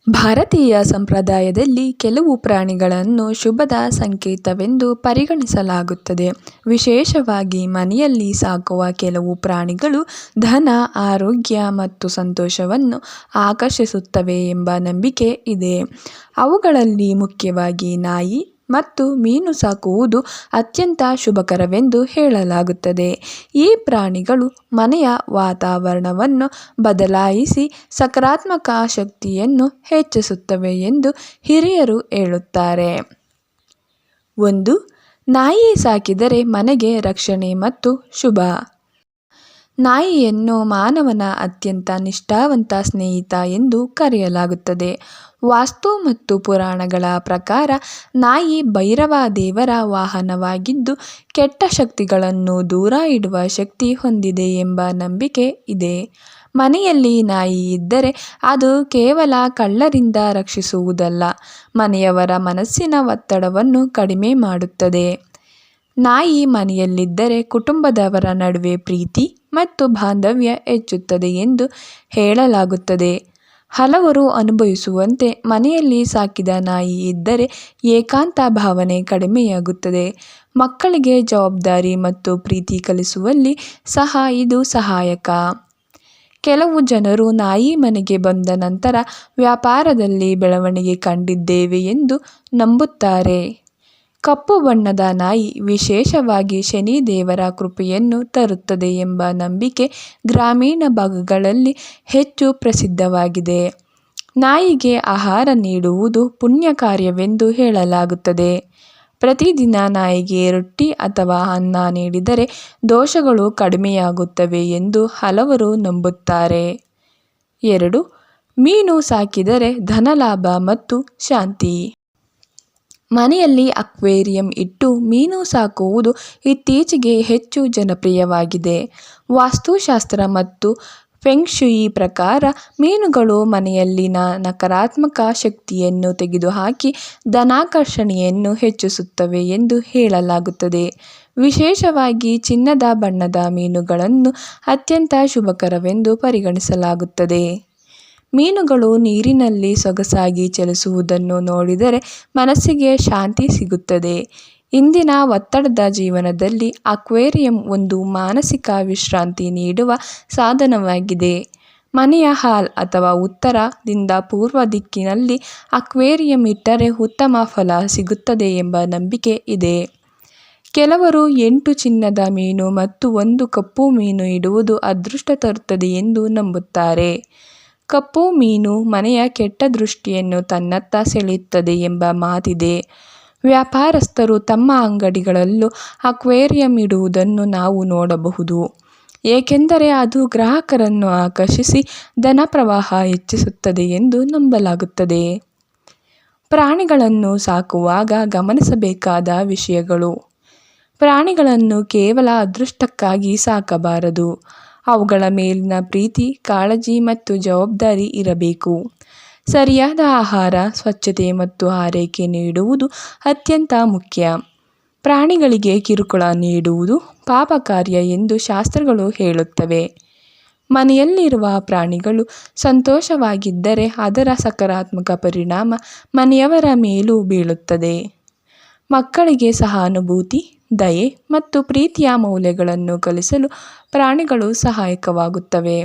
ಭಾರತೀಯ ಸಂಪ್ರದಾಯದಲ್ಲಿ ಕೆಲವು ಪ್ರಾಣಿಗಳನ್ನು ಶುಭದ ಸಂಕೇತವೆಂದು ಪರಿಗಣಿಸಲಾಗುತ್ತದೆ. ವಿಶೇಷವಾಗಿ ಮನೆಯಲ್ಲಿ ಸಾಕುವ ಕೆಲವು ಪ್ರಾಣಿಗಳು ಧನ, ಆರೋಗ್ಯ ಮತ್ತು ಸಂತೋಷವನ್ನು ಆಕರ್ಷಿಸುತ್ತವೆ ಎಂಬ ನಂಬಿಕೆ ಇದೆ. ಅವುಗಳಲ್ಲಿ ಮುಖ್ಯವಾಗಿ ನಾಯಿ ಮತ್ತು ಮೀನು ಸಾಕುವುದು ಅತ್ಯಂತ ಶುಭಕರವೆಂದು ಹೇಳಲಾಗುತ್ತದೆ. ಈ ಪ್ರಾಣಿಗಳು ಮನೆಯ ವಾತಾವರಣವನ್ನು ಬದಲಾಯಿಸಿ ಸಕಾರಾತ್ಮಕ ಶಕ್ತಿಯನ್ನು ಹೆಚ್ಚಿಸುತ್ತವೆ ಎಂದು ಹಿರಿಯರು ಹೇಳುತ್ತಾರೆ. 1. ನಾಯಿ ಸಾಕಿದರೆ ಮನೆಗೆ ರಕ್ಷಣೆ ಮತ್ತು ಶುಭ. ನಾಯಿಯನ್ನು ಮಾನವನ ಅತ್ಯಂತ ನಿಷ್ಠಾವಂತ ಸ್ನೇಹಿತ ಎಂದು ಕರೆಯಲಾಗುತ್ತದೆ. ವಾಸ್ತು ಮತ್ತು ಪುರಾಣಗಳ ಪ್ರಕಾರ ನಾಯಿ ಭೈರವ ದೇವರ ವಾಹನವಾಗಿದ್ದು, ಕೆಟ್ಟ ಶಕ್ತಿಗಳನ್ನು ದೂರ ಇಡುವ ಶಕ್ತಿ ಹೊಂದಿದೆ ಎಂಬ ನಂಬಿಕೆ ಇದೆ. ಮನೆಯಲ್ಲಿ ನಾಯಿ ಇದ್ದರೆ ಅದು ಕೇವಲ ಕಳ್ಳರಿಂದ ರಕ್ಷಿಸುವುದಲ್ಲ, ಮನೆಯವರ ಮನಸ್ಸಿನ ಒತ್ತಡವನ್ನು ಕಡಿಮೆ ಮಾಡುತ್ತದೆ. ನಾಯಿ ಮನೆಯಲ್ಲಿದ್ದರೆ ಕುಟುಂಬದವರ ನಡುವೆ ಪ್ರೀತಿ ಮತ್ತು ಬಾಂಧವ್ಯ ಹೆಚ್ಚುತ್ತದೆ ಎಂದು ಹೇಳಲಾಗುತ್ತದೆ. ಹಲವರು ಅನುಭವಿಸುವಂತೆ ಮನೆಯಲ್ಲಿ ಸಾಕಿದ ನಾಯಿ ಇದ್ದರೆ ಏಕಾಂತ ಭಾವನೆ ಕಡಿಮೆಯಾಗುತ್ತದೆ. ಮಕ್ಕಳಿಗೆ ಜವಾಬ್ದಾರಿ ಮತ್ತು ಪ್ರೀತಿ ಕಲಿಸುವಲ್ಲಿ ಸಹ ಇದು ಸಹಾಯಕ. ಕೆಲವು ಜನರು ನಾಯಿ ಮನೆಗೆ ಬಂದ ನಂತರ ವ್ಯಾಪಾರದಲ್ಲಿ ಬೆಳವಣಿಗೆ ಕಂಡಿದ್ದೇವೆ ಎಂದು ನಂಬುತ್ತಾರೆ. ಕಪ್ಪು ಬಣ್ಣದ ನಾಯಿ ವಿಶೇಷವಾಗಿ ಶನಿ ದೇವರ ಕೃಪೆಯನ್ನು ತರುತ್ತದೆ ಎಂಬ ನಂಬಿಕೆ ಗ್ರಾಮೀಣ ಭಾಗಗಳಲ್ಲಿ ಹೆಚ್ಚು ಪ್ರಸಿದ್ಧವಾಗಿದೆ. ನಾಯಿಗೆ ಆಹಾರ ನೀಡುವುದು ಪುಣ್ಯ ಕಾರ್ಯವೆಂದು ಹೇಳಲಾಗುತ್ತದೆ. ಪ್ರತಿದಿನ ನಾಯಿಗೆ ರೊಟ್ಟಿ ಅಥವಾ ಅನ್ನ ನೀಡಿದರೆ ದೋಷಗಳು ಕಡಿಮೆಯಾಗುತ್ತವೆ ಎಂದು ಹಲವರು ನಂಬುತ್ತಾರೆ. 2. ಮೀನು ಸಾಕಿದರೆ ಧನಲಾಭ ಮತ್ತು ಶಾಂತಿ. ಮನೆಯಲ್ಲಿ ಅಕ್ವೇರಿಯಂ ಇಟ್ಟು ಮೀನು ಸಾಕುವುದು ಇತ್ತೀಚೆಗೆ ಹೆಚ್ಚು ಜನಪ್ರಿಯವಾಗಿದೆ. ವಾಸ್ತುಶಾಸ್ತ್ರ ಮತ್ತು ಫೆಂಗ್ ಶೂಯಿ ಪ್ರಕಾರ ಮೀನುಗಳು ಮನೆಯಲ್ಲಿನ ನಕಾರಾತ್ಮಕ ಶಕ್ತಿಯನ್ನು ತೆಗೆದುಹಾಕಿ ಧನಾಕರ್ಷಣೆಯನ್ನು ಹೆಚ್ಚಿಸುತ್ತವೆ ಎಂದು ಹೇಳಲಾಗುತ್ತದೆ. ವಿಶೇಷವಾಗಿ ಚಿನ್ನದ ಬಣ್ಣದ ಮೀನುಗಳನ್ನು ಅತ್ಯಂತ ಶುಭಕರವೆಂದು ಪರಿಗಣಿಸಲಾಗುತ್ತದೆ. ಮೀನುಗಳು ನೀರಿನಲ್ಲಿ ಸೊಗಸಾಗಿ ಚಲಿಸುವುದನ್ನು ನೋಡಿದರೆ ಮನಸ್ಸಿಗೆ ಶಾಂತಿ ಸಿಗುತ್ತದೆ. ಇಂದಿನ ಒತ್ತಡದ ಜೀವನದಲ್ಲಿ ಅಕ್ವೇರಿಯಂ ಒಂದು ಮಾನಸಿಕ ವಿಶ್ರಾಂತಿ ನೀಡುವ ಸಾಧನವಾಗಿದೆ. ಮನೆಯ ಹಾಲ್ ಅಥವಾ ಉತ್ತರದಿಂದ ಪೂರ್ವ ದಿಕ್ಕಿನಲ್ಲಿ ಅಕ್ವೇರಿಯಂ ಇಟ್ಟರೆ ಉತ್ತಮ ಫಲ ಸಿಗುತ್ತದೆ ಎಂಬ ನಂಬಿಕೆ ಇದೆ. ಕೆಲವರು 8 ಚಿನ್ನದ ಮೀನು ಮತ್ತು 1 ಕಪ್ಪು ಮೀನು ಇಡುವುದು ಅದೃಷ್ಟ ತರುತ್ತದೆ ಎಂದು ನಂಬುತ್ತಾರೆ. ಕಪ್ಪು ಮೀನು ಮನೆಯ ಕೆಟ್ಟ ದೃಷ್ಟಿಯನ್ನು ತನ್ನತ್ತ ಸೆಳೆಯುತ್ತದೆ ಎಂಬ ಮಾತಿದೆ. ವ್ಯಾಪಾರಸ್ಥರು ತಮ್ಮ ಅಂಗಡಿಗಳಲ್ಲೂ ಅಕ್ವೇರಿಯಂ ಇಡುವುದನ್ನು ನಾವು ನೋಡಬಹುದು, ಏಕೆಂದರೆ ಅದು ಗ್ರಾಹಕರನ್ನು ಆಕರ್ಷಿಸಿ ಧನ ಪ್ರವಾಹ ಹೆಚ್ಚಿಸುತ್ತದೆ ಎಂದು ನಂಬಲಾಗುತ್ತದೆ. ಪ್ರಾಣಿಗಳನ್ನು ಸಾಕುವಾಗ ಗಮನಿಸಬೇಕಾದ ವಿಷಯಗಳು. ಪ್ರಾಣಿಗಳನ್ನು ಕೇವಲ ಅದೃಷ್ಟಕ್ಕಾಗಿ ಸಾಕಬಾರದು. ಅವುಗಳ ಮೇಲಿನ ಪ್ರೀತಿ, ಕಾಳಜಿ ಮತ್ತು ಜವಾಬ್ದಾರಿ ಇರಬೇಕು. ಸರಿಯಾದ ಆಹಾರ, ಸ್ವಚ್ಛತೆ ಮತ್ತು ಆರೈಕೆ ನೀಡುವುದು ಅತ್ಯಂತ ಮುಖ್ಯ. ಪ್ರಾಣಿಗಳಿಗೆ ಕಿರುಕುಳ ನೀಡುವುದು ಪಾಪಕಾರ್ಯ ಎಂದು ಶಾಸ್ತ್ರಗಳು ಹೇಳುತ್ತವೆ. ಮನೆಯಲ್ಲಿರುವ ಪ್ರಾಣಿಗಳು ಸಂತೋಷವಾಗಿದ್ದರೆ ಅದರ ಸಕಾರಾತ್ಮಕ ಪರಿಣಾಮ ಮನೆಯವರ ಮೇಲೂ ಬೀಳುತ್ತದೆ. ಮಕ್ಕಳಿಗೆ ಸಹಾನುಭೂತಿ, ದಯೆ ಮತ್ತು ಪ್ರೀತಿಯ ಮೌಲ್ಯಗಳನ್ನು ಕಲಿಸಲು ಪ್ರಾಣಿಗಳು ಸಹಾಯಕವಾಗುತ್ತವೆ.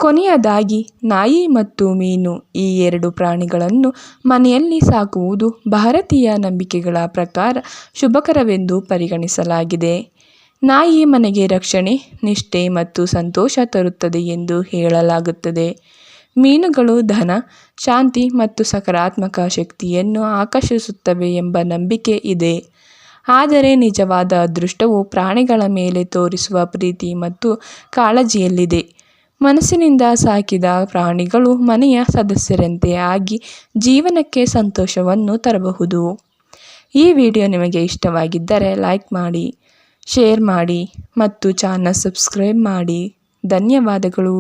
ಕೊನೆಯದಾಗಿ, ನಾಯಿ ಮತ್ತು ಮೀನು ಈ 2 ಪ್ರಾಣಿಗಳನ್ನು ಮನೆಯಲ್ಲಿ ಸಾಕುವುದು ಭಾರತೀಯ ನಂಬಿಕೆಗಳ ಪ್ರಕಾರ ಶುಭಕರವೆಂದು ಪರಿಗಣಿಸಲಾಗಿದೆ. ನಾಯಿ ಮನೆಗೆ ರಕ್ಷಣೆ, ನಿಷ್ಠೆ ಮತ್ತು ಸಂತೋಷ ತರುತ್ತದೆ ಎಂದು ಹೇಳಲಾಗುತ್ತದೆ. ಮೀನುಗಳು ಧನ, ಶಾಂತಿ ಮತ್ತು ಸಕಾರಾತ್ಮಕ ಶಕ್ತಿಯನ್ನು ಆಕರ್ಷಿಸುತ್ತವೆ ಎಂಬ ನಂಬಿಕೆ ಇದೆ. ಆದರೆ ನಿಜವಾದ ಅದೃಷ್ಟವು ಪ್ರಾಣಿಗಳ ಮೇಲೆ ತೋರಿಸುವ ಪ್ರೀತಿ ಮತ್ತು ಕಾಳಜಿಯಲ್ಲಿದೆ. ಮನಸ್ಸಿನಿಂದ ಸಾಕಿದ ಪ್ರಾಣಿಗಳು ಮನೆಯ ಸದಸ್ಯರಂತೆ ಆಗಿ ಜೀವನಕ್ಕೆ ಸಂತೋಷವನ್ನು ತರಬಹುದು. ಈ ವಿಡಿಯೋ ನಿಮಗೆ ಇಷ್ಟವಾಗಿದ್ದರೆ ಲೈಕ್ ಮಾಡಿ, ಶೇರ್ ಮಾಡಿ ಮತ್ತು ಚಾನಲ್ ಸಬ್ಸ್ಕ್ರೈಬ್ ಮಾಡಿ. ಧನ್ಯವಾದಗಳು.